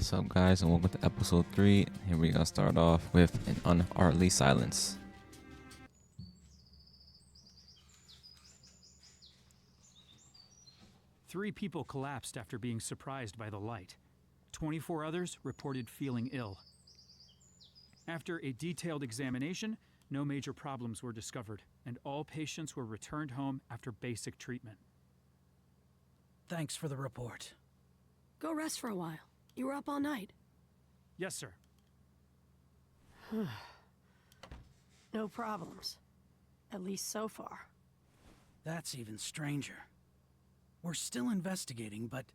What's up, guys, and welcome to episode 3. Here we gonna start off with an unheartly silence. Three people collapsed after being surprised by the light. 24 others reported feeling ill. After a detailed examination, no major problems were discovered, and all patients were returned home after basic treatment. Thanks for the report. Go rest for a while. You were up all night. Yes, sir. No problems. At least so far. That's even stranger. We're still investigating, but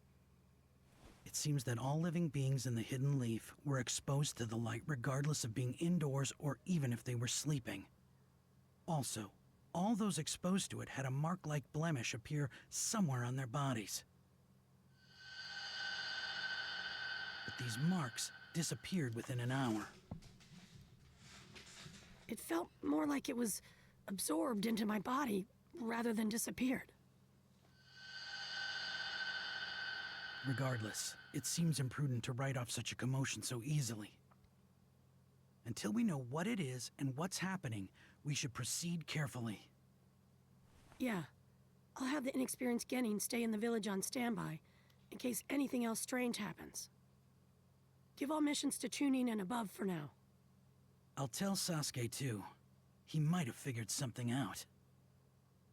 it seems that all living beings in the Hidden Leaf were exposed to the light regardless of being indoors or even if they were sleeping. Also, all those exposed to it had a mark-like blemish appear somewhere on their bodies. But these marks disappeared within an hour. It felt more like it was absorbed into my body rather than disappeared. Regardless, it seems imprudent to write off such a commotion so easily. Until we know what it is and what's happening, we should proceed carefully. Yeah. I'll have the inexperienced Genin stay in the village on standby in case anything else strange happens. Give all missions to Chunin and above for now. I'll tell Sasuke too. He might have figured something out.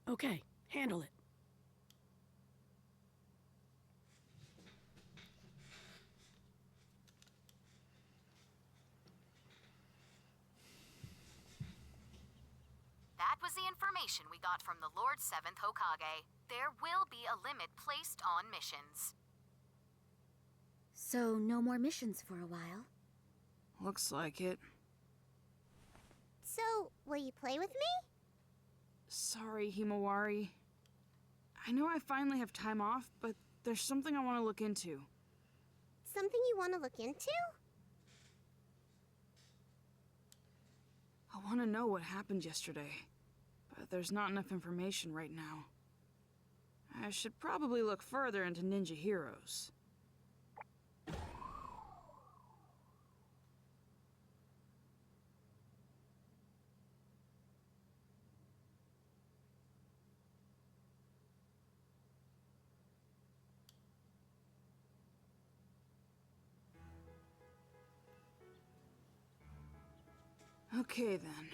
Okay, handle it. That was the information we got from the Lord 7th Hokage. There will be a limit placed on missions. So, no more missions for a while. Looks like it. So, will you play with me? Sorry, Himawari. I know I finally have time off, but there's something I want to look into. Something you want to look into? I want to know what happened yesterday, but there's not enough information right now. I should probably look further into ninja heroes. Okay, then.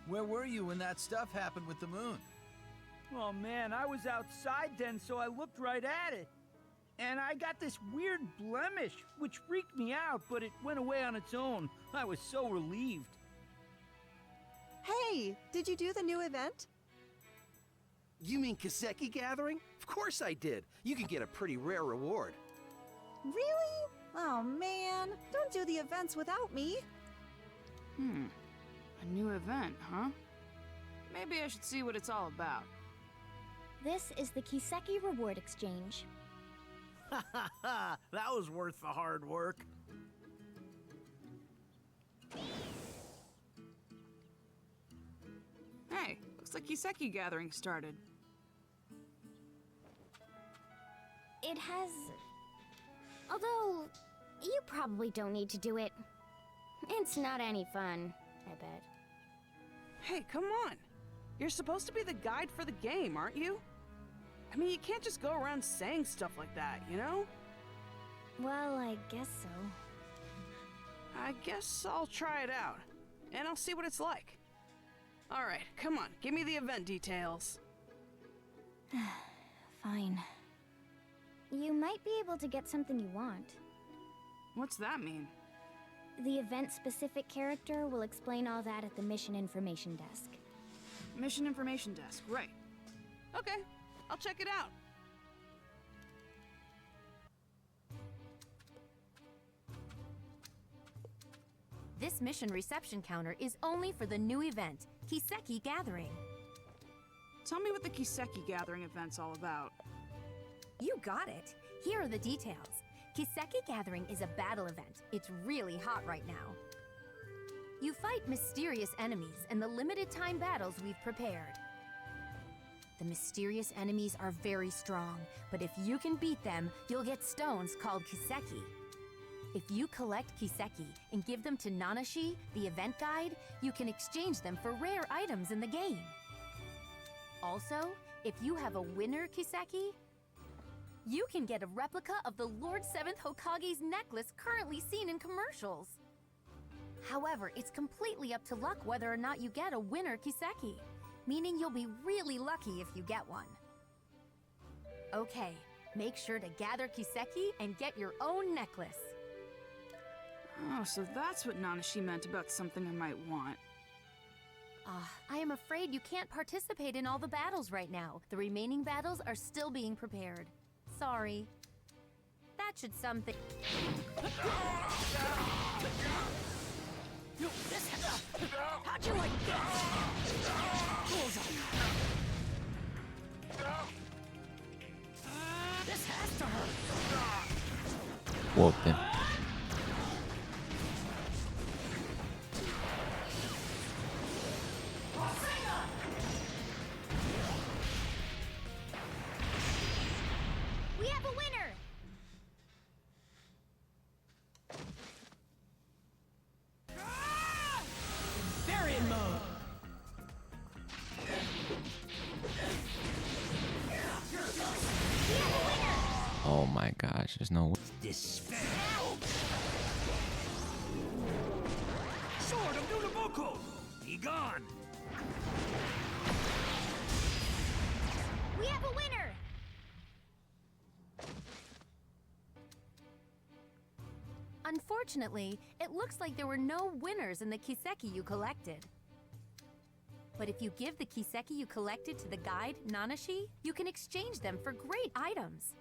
Where were you when that stuff happened with the moon? Oh man, I was outside then, so I looked right at it. And I got this weird blemish, which freaked me out, but it went away on its own. I was so relieved. Hey, did you do the new event? You mean Kaseki Gathering? Of course I did. You can get a pretty rare reward. Really? Oh man, don't do the events without me. A new event, huh? Maybe I should see what it's all about. This is the Kiseki Reward Exchange. Ha ha ha! That was worth the hard work. Hey, looks like Kiseki Gathering started. It has... Although, you probably don't need to do it. It's not any fun, I bet. Hey, come on! You're supposed to be the guide for the game, aren't you? I mean, you can't just go around saying stuff like that, you know? Well, I guess so. I guess I'll try it out, and I'll see what it's like. Alright, come on, give me the event details. Fine. You might be able to get something you want. What's that mean? The event-specific character will explain all that at the Mission Information Desk. Mission Information Desk, right. Okay, I'll check it out. This mission reception counter is only for the new event, Kiseki Gathering. Tell me what the Kiseki Gathering event's all about. You got it. Here are the details. Kiseki Gathering is a battle event. It's really hot right now. You fight mysterious enemies in the limited time battles we've prepared. The mysterious enemies are very strong, but if you can beat them, you'll get stones called Kiseki. If you collect Kiseki and give them to Nanashi, the event guide, you can exchange them for rare items in the game. Also, if you have a winner Kiseki, you can get a replica of the Lord 7th Hokage's necklace currently seen in commercials. However, it's completely up to luck whether or not you get a winner Kiseki, meaning you'll be really lucky if you get one. Okay, make sure to gather Kiseki and get your own necklace. Oh, so that's what Nanashi meant about something I might want. I am afraid you can't participate in all the battles right now. The remaining battles are still being prepared. Sorry. That should something. No, this. How'd you like this? Bullseye. This has to hurt. Whooped him. We have a winner! Variant mode. Oh my gosh, there's no. Despair. Sword of Nunaboko. Be gone. We have a winner! Unfortunately, it looks like there were no winners in the Kiseki you collected. But if you give the Kiseki you collected to the guide, Nanashi, you can exchange them for great items.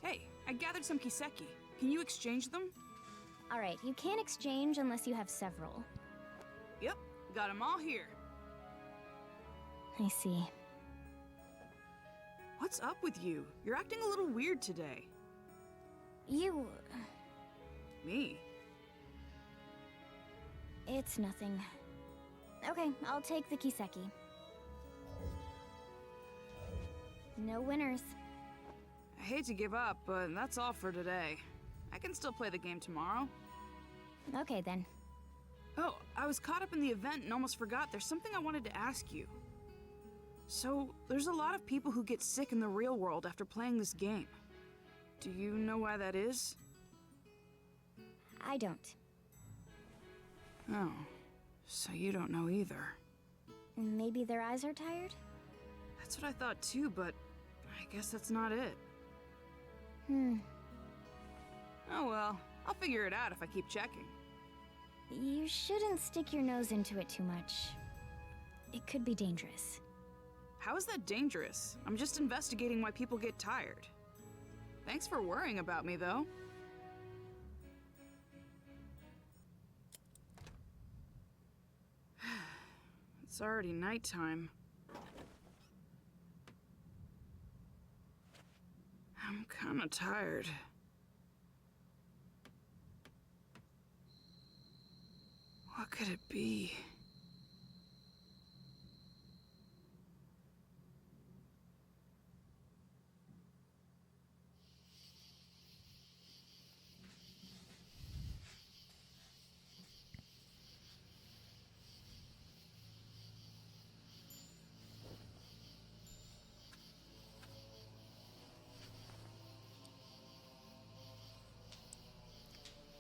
Hey, I gathered some Kiseki. Can you exchange them? Alright, you can't exchange unless you have several. Yep, got them all here. I see. What's up with you? You're acting a little weird today. You... Me? It's nothing. Okay, I'll take the Kiseki. No winners. I hate to give up, but that's all for today. I can still play the game tomorrow. Okay then. Oh, I was caught up in the event and almost forgot there's something I wanted to ask you. So, there's a lot of people who get sick in the real world after playing this game. Do you know why that is? I don't. Oh, so you don't know either. Maybe their eyes are tired? That's what I thought too, but I guess that's not it. Oh well, I'll figure it out if I keep checking. You shouldn't stick your nose into it too much. It could be dangerous. How is that dangerous? I'm just investigating why people get tired. Thanks for worrying about me, though. It's already nighttime. I'm kinda tired. What could it be?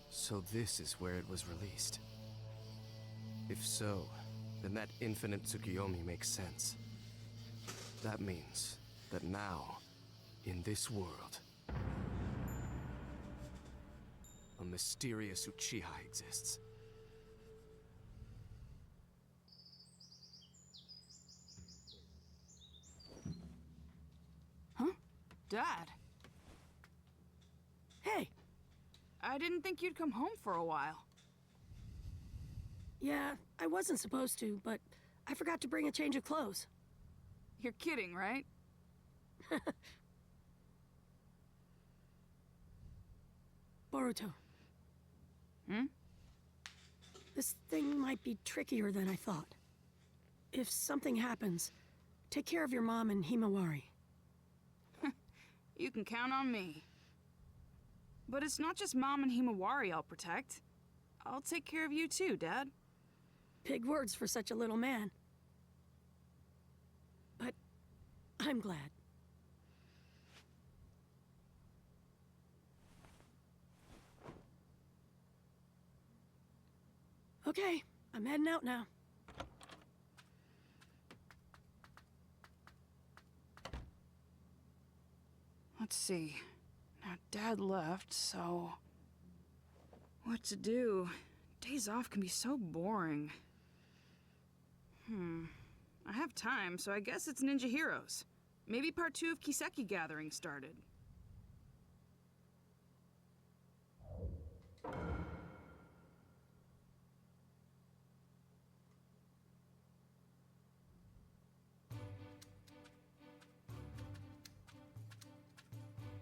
So this is where it was released. If so, then that infinite Tsukiyomi makes sense. That means that now, in this world, a mysterious Uchiha exists. Huh? Dad? Hey! I didn't think you'd come home for a while. Yeah, I wasn't supposed to, but I forgot to bring a change of clothes. You're kidding, right? Boruto. Hmm? This thing might be trickier than I thought. If something happens, Take care of your mom and Himawari. You can count on me. But it's not just Mom and Himawari I'll protect. I'll take care of you too, Dad. Big words for such a little man. But I'm glad. Okay, I'm heading out now. Let's see. Now, Dad left, so... what to do? Days off can be so boring. I have time, so I guess it's Ninja Heroes. Maybe part 2 of Kiseki Gathering started.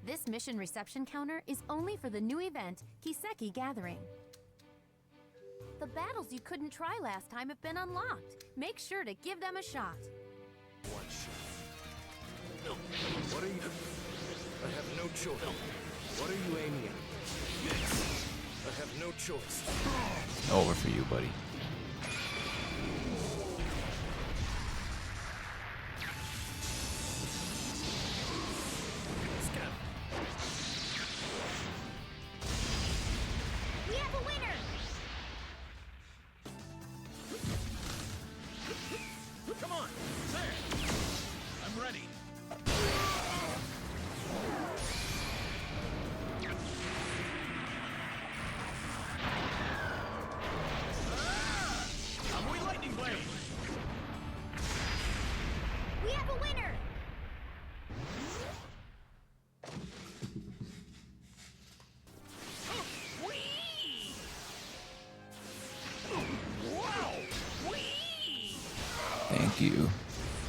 This mission reception counter is only for the new event, Kiseki Gathering. The battles you couldn't try last time have been unlocked. Make sure to give them a shot. One shot. No. What are you... I have no choice. What are you aiming at? I have no choice. Over for you, buddy. We have a winner! Come on, there! I'm ready. Kamui Lightning Blade! We have a winner! Whee! Wow! Whee! Thank you.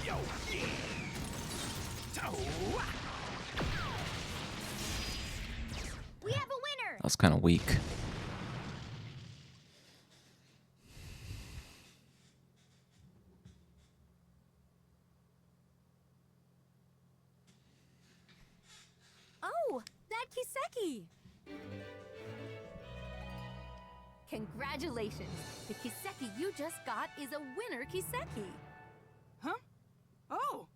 Yo! We have a winner! That was kind of weak. Oh, that Kiseki! Congratulations! The Kiseki you just got is a winner Kiseki! Huh? Oh!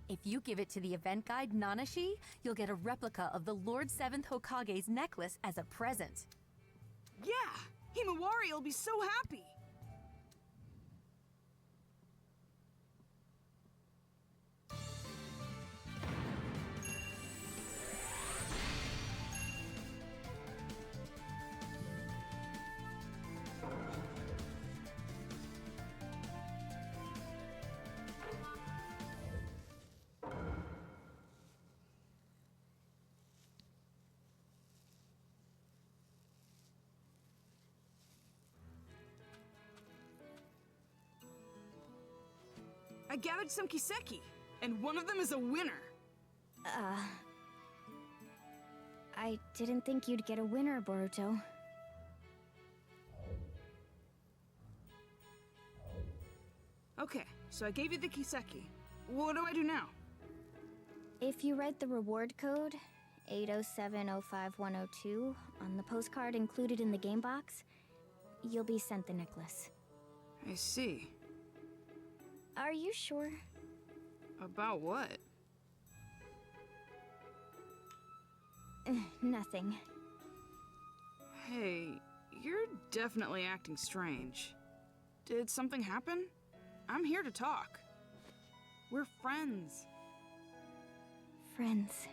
If you give it to the event guide Nanashi, you'll get a replica of the Lord 7th Hokage's necklace as a present. Yeah! Himawari will be so happy! I gathered some Kiseki, and one of them is a winner. I didn't think you'd get a winner, Boruto. Okay, so I gave you the Kiseki. What do I do now? If you write the reward code, 807051002, on the postcard included in the game box, you'll be sent the necklace. I see. Are you sure? About what? Nothing. Hey, you're definitely acting strange. Did something happen? I'm here to talk. We're friends. Friends.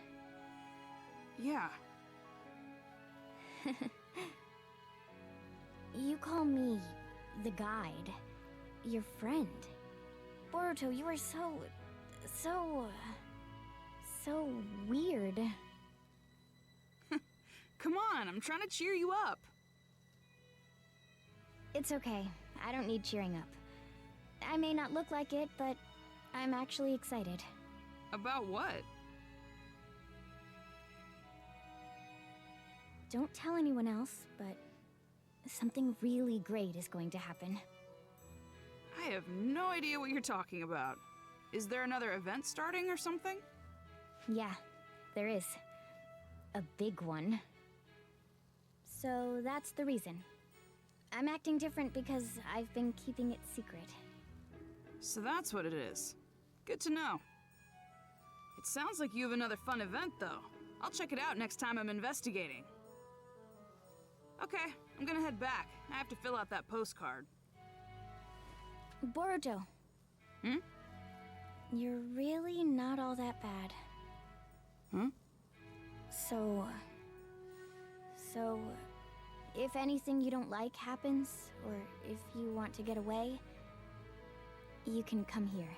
Yeah. You call me the guide, your friend. Boruto, you are so weird. Come on, I'm trying to cheer you up. It's okay. I don't need cheering up. I may not look like it, but I'm actually excited. About what? Don't tell anyone else, but something really great is going to happen. I have no idea what you're talking about. Is there another event starting or something? Yeah, there is. A big one. So that's the reason. I'm acting different because I've been keeping it secret. So that's what it is. Good to know. It sounds like you have another fun event, though. I'll check it out next time I'm investigating. Okay, I'm gonna head back. I have to fill out that postcard. Boruto. Hmm? You're really not all that bad. Huh? So, if anything you don't like happens, or if you want to get away, you can come here.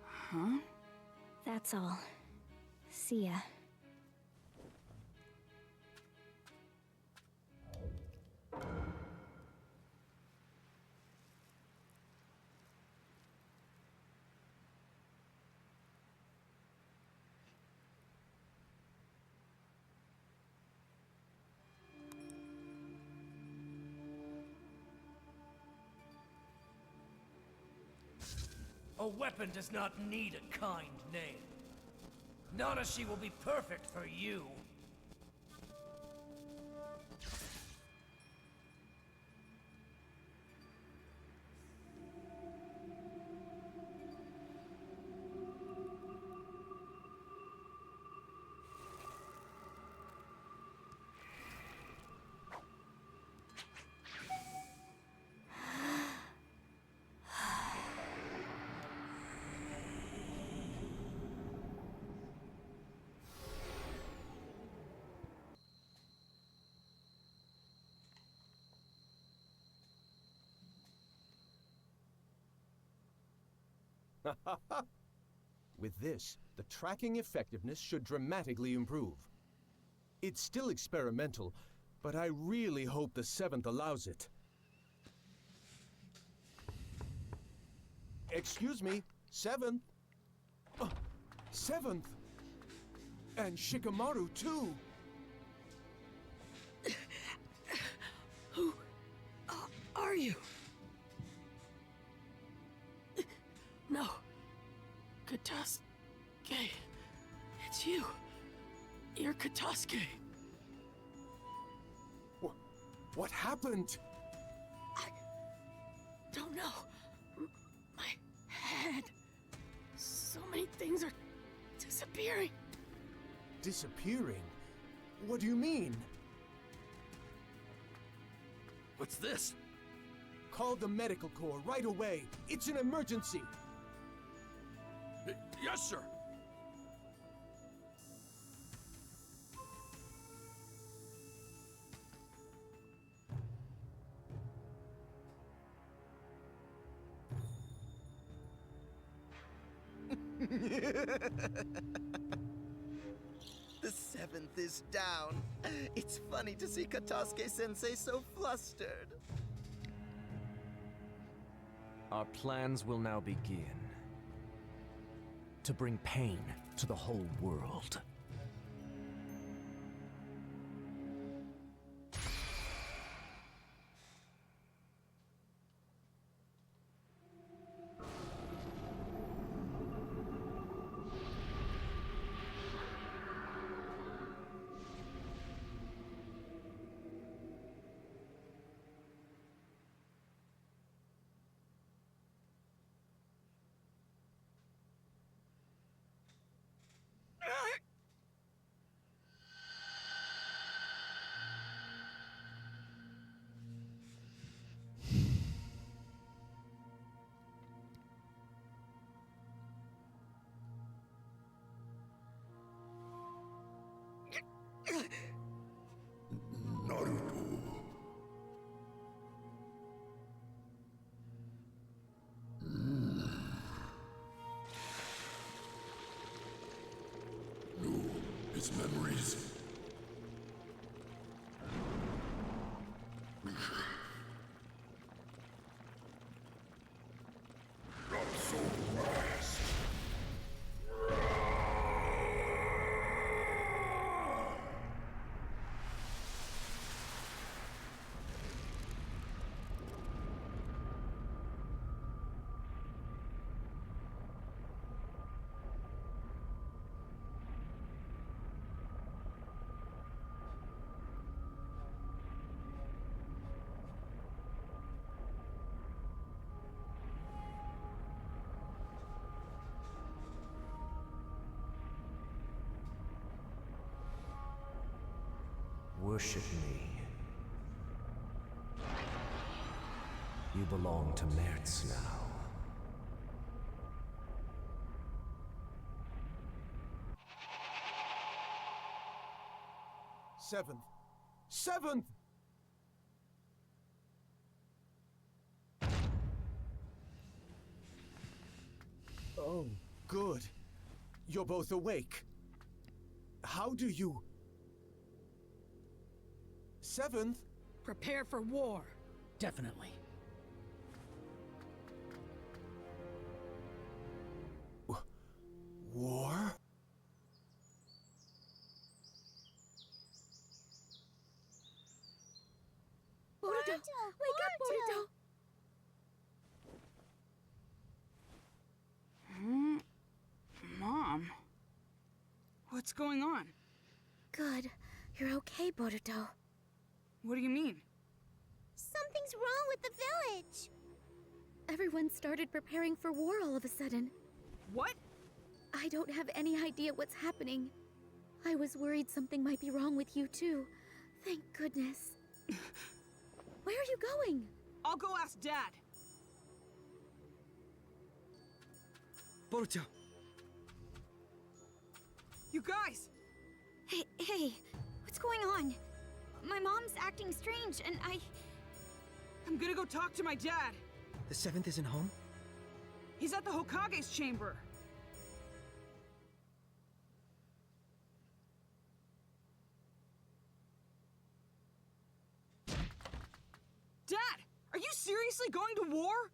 Huh? That's all. See ya. A weapon does not need a kind name. Nanashi will be perfect for you. With this, the tracking effectiveness should dramatically improve. It's still experimental, but I really hope the 7th allows it. Excuse me, 7th? 7th? And Shikamaru, too! Who are you? No. Katasuke. It's you. You're Katasuke. What happened? I don't know. My head. So many things are disappearing. Disappearing? What do you mean? What's this? Call the medical corps right away. It's an emergency. Yes, sir. The 7th is down. It's funny to see Katasuke-sensei so flustered. Our plans will now begin. To bring pain to the whole world. Naruto. No, it's memories. Not so fast. worship me. You belong to Mertz now. Seventh. Seventh! Oh, good. You're both awake. How do you... Seventh? Prepare for war. Definitely. War? Boruto! Wake up, Boruto! Mom? What's going on? Good. You're okay, Boruto. What do you mean? Something's wrong with the village. Everyone started preparing for war all of a sudden. What? I don't have any idea what's happening. I was worried something might be wrong with you too. Thank goodness. Where are you going? I'll go ask Dad. Boruto! You guys! Hey, what's going on? My mom's acting strange and I'm gonna go talk to my dad. The 7th isn't home? He's at the Hokage's chamber. Dad! Are you seriously going to war?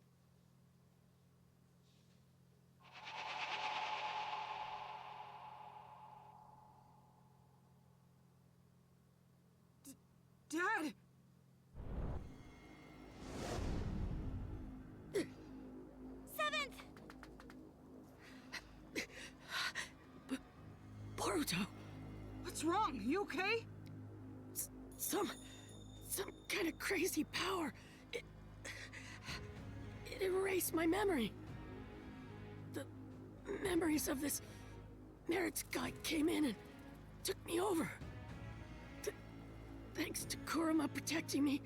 Dad! Boruto! What's wrong? You okay? Some kind of crazy power. It erased my memory. The memories of this Mertz guy came in and took me over. Thanks to Kurama protecting me,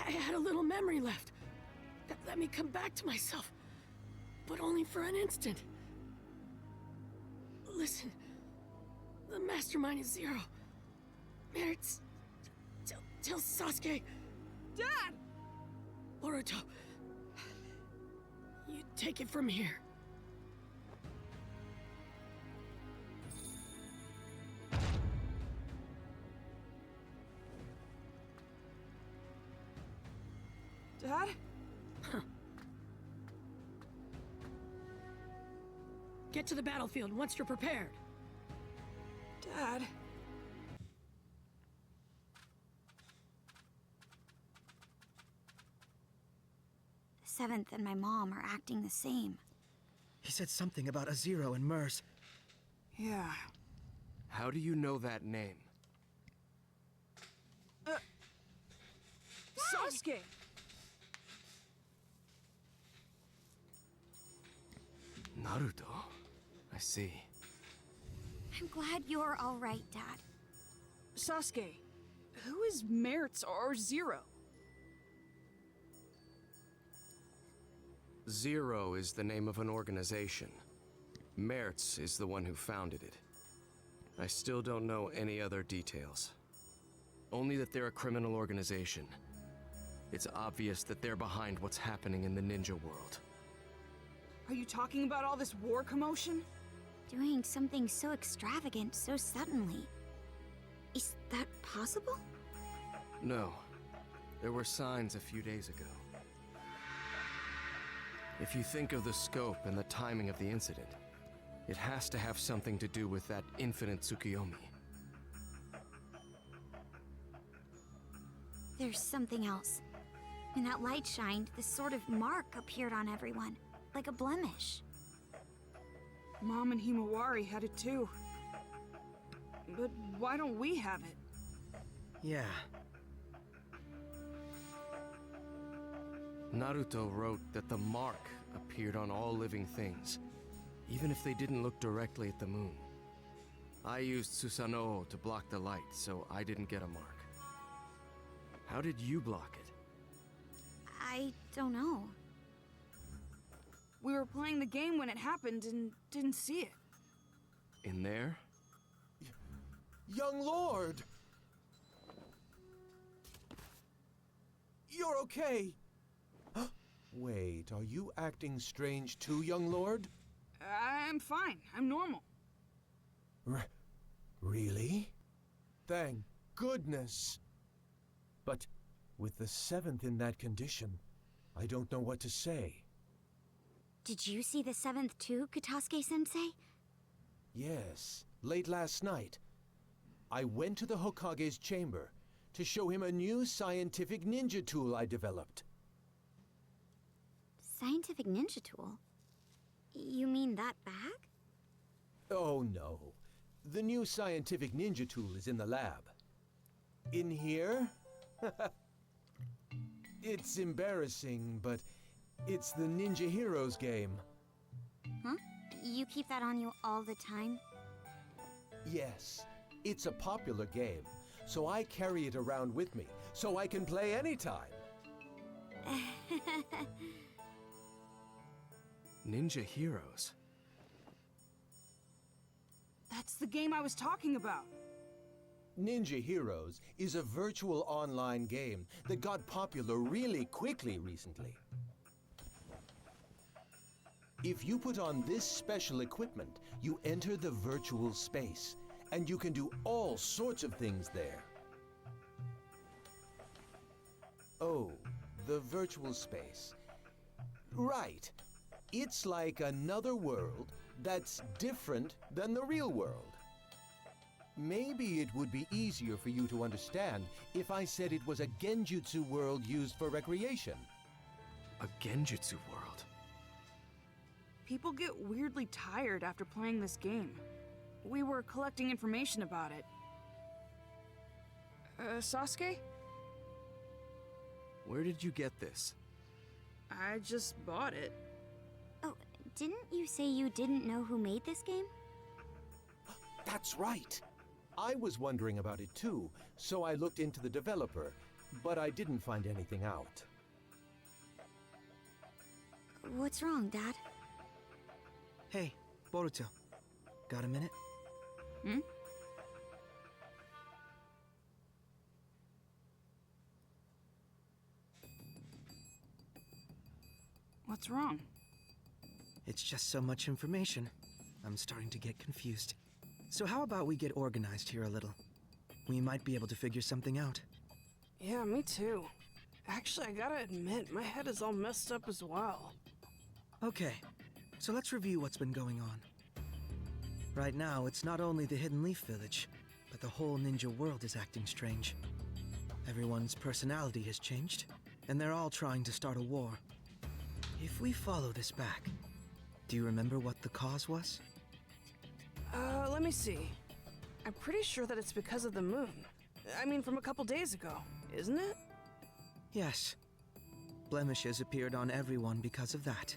I had a little memory left that let me come back to myself, but only for an instant. Listen, the mastermind is Zero. Mertz, tell Sasuke. Dad! Boruto, you take it from here. Dad? Get to the battlefield once you're prepared. Dad? The 7th and my mom are acting the same. He said something about a Zero and Mers. Yeah. How do you know that name? Sasuke! Naruto? I see. I'm glad you're all right, Dad. Sasuke, who is Mertz or Zero? Zero is the name of an organization. Mertz is the one who founded it. I still don't know any other details. Only that they're a criminal organization. It's obvious that they're behind what's happening in the ninja world. Are you talking about all this war commotion? Doing something so extravagant so suddenly. Is that possible? No. There were signs a few days ago. If you think of the scope and the timing of the incident, it has to have something to do with that infinite Tsukiyomi. There's something else. When that light shined, this sort of mark appeared on everyone, like a blemish. Mom and Himawari had it too. But why don't we have it? Yeah. Naruto wrote that the mark appeared on all living things, even if they didn't look directly at the moon. I used Susanoo to block the light, so I didn't get a mark. How did you block it? I don't know. We were playing the game when it happened and didn't see it. In there? Young Lord! You're okay! Wait, are you acting strange too, young lord? I'm fine. I'm normal. Really? Thank goodness. But with the 7th in that condition, I don't know what to say. Did you see the 7th too, Katasuke-sensei? Yes, late last night. I went to the Hokage's chamber to show him a new scientific ninja tool I developed. Scientific ninja tool? You mean that bag? Oh no. The new scientific ninja tool is in the lab. In here? It's embarrassing, but it's the Ninja Heroes game. Huh? You keep that on you all the time? Yes, it's a popular game, so I carry it around with me, so I can play anytime. Ninja Heroes? That's the game I was talking about. Ninja Heroes is a virtual online game that got popular really quickly recently. If you put on this special equipment, you enter the virtual space, and you can do all sorts of things there. Oh, the virtual space. Right. It's like another world that's different than the real world. Maybe it would be easier for you to understand if I said it was a genjutsu world used for recreation. A genjutsu world? People get weirdly tired after playing this game. We were collecting information about it. Sasuke? Where did you get this? I just bought it. Oh, didn't you say you didn't know who made this game? That's right. I was wondering about it too, so I looked into the developer, but I didn't find anything out. What's wrong, Dad? Hey, Boruto. Got a minute? Hmm? What's wrong? It's just so much information. I'm starting to get confused. So how about we get organized here a little? We might be able to figure something out. Yeah, me too. Actually, I gotta admit, my head is all messed up as well. Okay, so let's review what's been going on. Right now, it's not only the Hidden Leaf Village, but the whole ninja world is acting strange. Everyone's personality has changed, and they're all trying to start a war. If we follow this back, do you remember what the cause was? Let me see. I'm pretty sure that it's because of the moon. I mean, from a couple days ago, isn't it? Yes. Blemishes appeared on everyone because of that.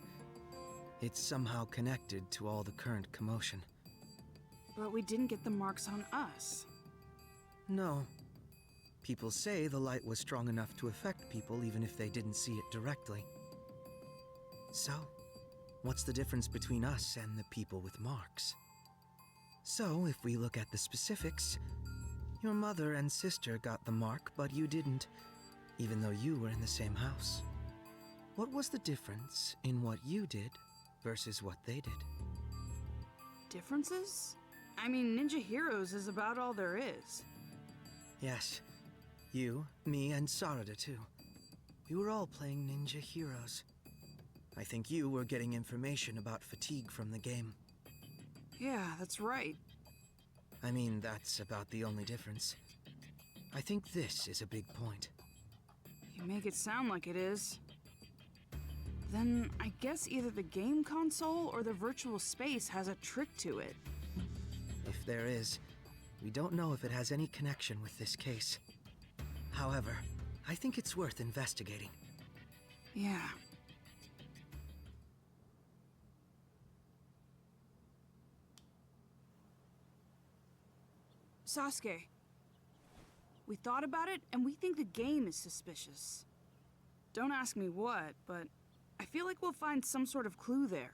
It's somehow connected to all the current commotion. But we didn't get the marks on us. No. People say the light was strong enough to affect people even if they didn't see it directly. So, what's the difference between us and the people with marks? So, if we look at the specifics, your mother and sister got the mark, but you didn't, even though you were in the same house. What was the difference in what you did versus what they did? Differences? I mean, Ninja Heroes is about all there is. Yes. You, me, and Sarada too. We were all playing Ninja Heroes. I think you were getting information about fatigue from the game. Yeah, that's right. I mean, that's about the only difference. I think this is a big point. You make it sound like it is. Then I guess either the game console or the virtual space has a trick to it. If there is, we don't know if it has any connection with this case. However, I think it's worth investigating. Yeah. Sasuke. We thought about it, and we think the game is suspicious. Don't ask me what, but I feel like we'll find some sort of clue there.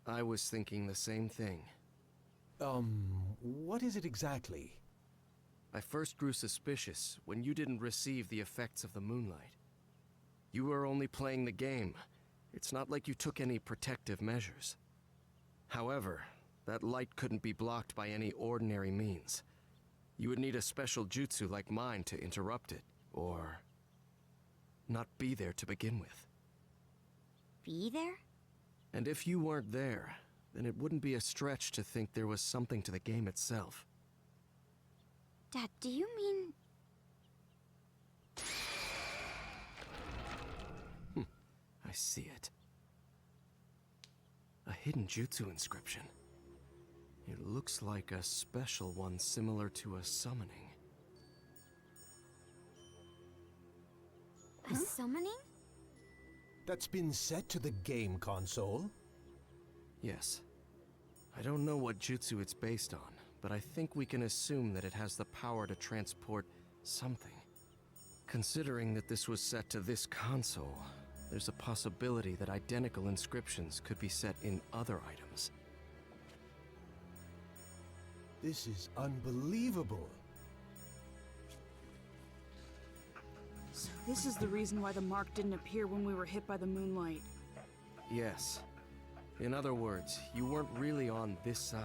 I was thinking the same thing. What is it exactly? I first grew suspicious when you didn't receive the effects of the moonlight. You were only playing the game. It's not like you took any protective measures. However, that light couldn't be blocked by any ordinary means. You would need a special jutsu like mine to interrupt it, or not be there to begin with. Be there? And if you weren't there, then it wouldn't be a stretch to think there was something to the game itself. Dad, do you mean... I see it. A hidden jutsu inscription. It looks like a special one similar to a summoning. A summoning? That's been set to the game console? Yes. I don't know what jutsu it's based on, but I think we can assume that it has the power to transport something. Considering that this was set to this console, there's a possibility that identical inscriptions could be set in other items. This is unbelievable. So this is the reason why the mark didn't appear when we were hit by the moonlight. Yes. In other words, you weren't really on this side.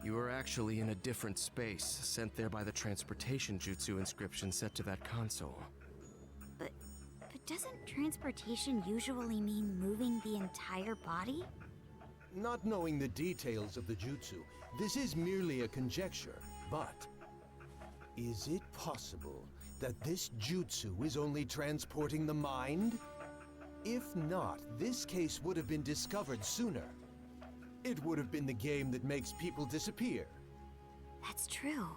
You were actually in a different space, sent there by the transportation jutsu inscription set to that console. But doesn't transportation usually mean moving the entire body? Not knowing the details of the jutsu, this is merely a conjecture, but is it possible that this jutsu is only transporting the mind? If not, this case would have been discovered sooner. It would have been the game that makes people disappear. That's true.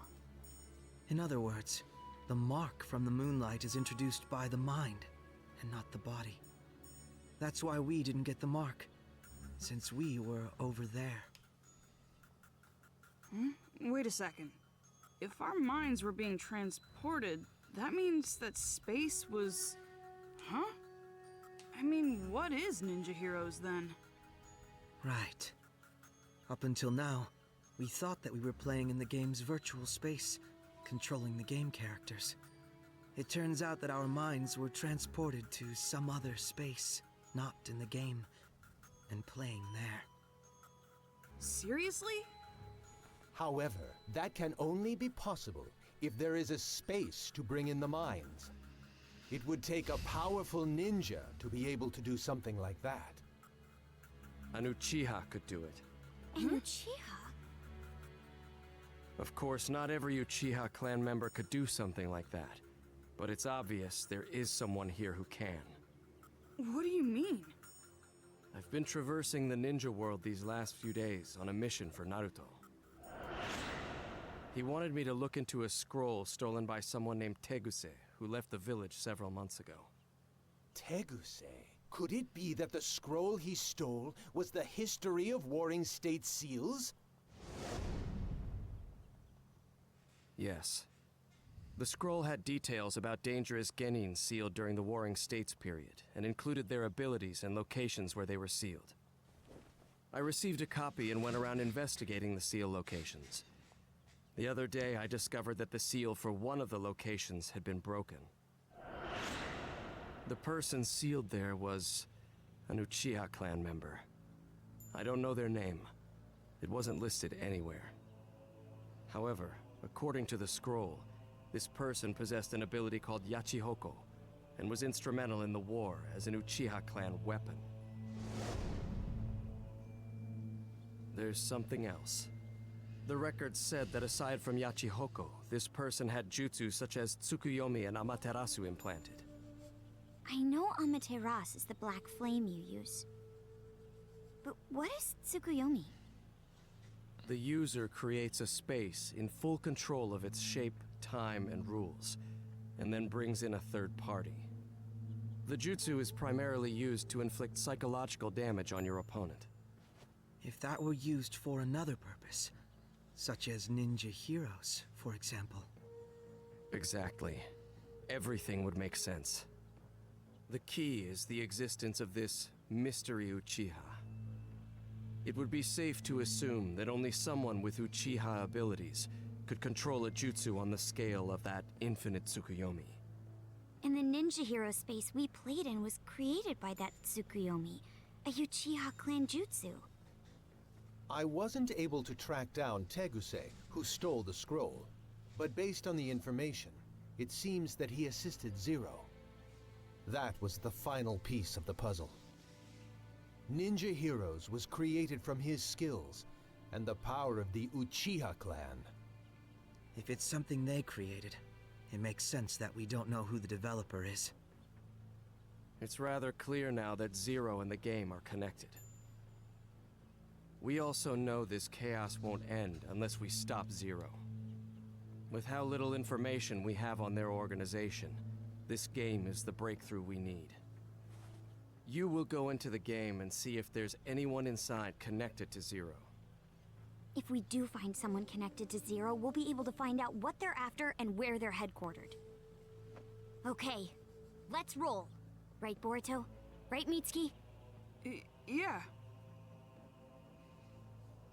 In other words, the mark from the moonlight is introduced by the mind, and not the body. That's why we didn't get the mark, since we were over there. Wait a second. If our minds were being transported, that means that space was... Huh? I mean, what is Ninja Heroes then? Right. Up until now, we thought that we were playing in the game's virtual space, controlling the game characters. It turns out that our minds were transported to some other space, not in the game, and playing there. Seriously? However, that can only be possible if there is a space to bring in the minds. It would take a powerful ninja to be able to do something like that. An Uchiha could do it. An Uchiha? Of course, not every Uchiha clan member could do something like that. But it's obvious there is someone here who can. What do you mean? I've been traversing the ninja world these last few days on a mission for Naruto. He wanted me to look into a scroll stolen by someone named Teguse, who left the village several months ago. Teguse? Could it be that the scroll he stole was the history of warring state seals? Yes. The scroll had details about dangerous genins sealed during the Warring States period, and included their abilities and locations where they were sealed. I received a copy and went around investigating the seal locations. The other day, I discovered that the seal for one of the locations had been broken. The person sealed there was an Uchiha clan member. I don't know their name. It wasn't listed anywhere. However, according to the scroll, this person possessed an ability called Yachihoko, and was instrumental in the war as an Uchiha clan weapon. There's something else. The record said that aside from Yachihoko, this person had jutsu such as Tsukuyomi and Amaterasu implanted. I know Amaterasu is the black flame you use. But what is Tsukuyomi? The user creates a space in full control of its shape, time, and rules, and then brings in a third party. The jutsu is primarily used to inflict psychological damage on your opponent. If that were used for another purpose, Such as ninja heroes, for example. Exactly. Everything would make sense. The key is the existence of this mystery Uchiha. It would be safe to assume that only someone with Uchiha abilities could control a jutsu on the scale of that infinite Tsukuyomi. And the ninja hero space we played in was created by that Tsukuyomi, a Uchiha clan jutsu. I wasn't able to track down Teguse, who stole the scroll, but based on the information, it seems that he assisted Zero. That was the final piece of the puzzle. Ninja Heroes was created from his skills and the power of the Uchiha clan. If it's something they created, it makes sense that we don't know who the developer is. It's rather clear now that Zero and the game are connected. We also know this chaos won't end unless we stop Zero. With how little information we have on their organization, this game is the breakthrough we need. You will go into the game and see if there's anyone inside connected to Zero. If we do find someone connected to Zero, we'll be able to find out what they're after and where they're headquartered. Okay, let's roll. Right, Boruto? Right, Mitsuki? Yeah.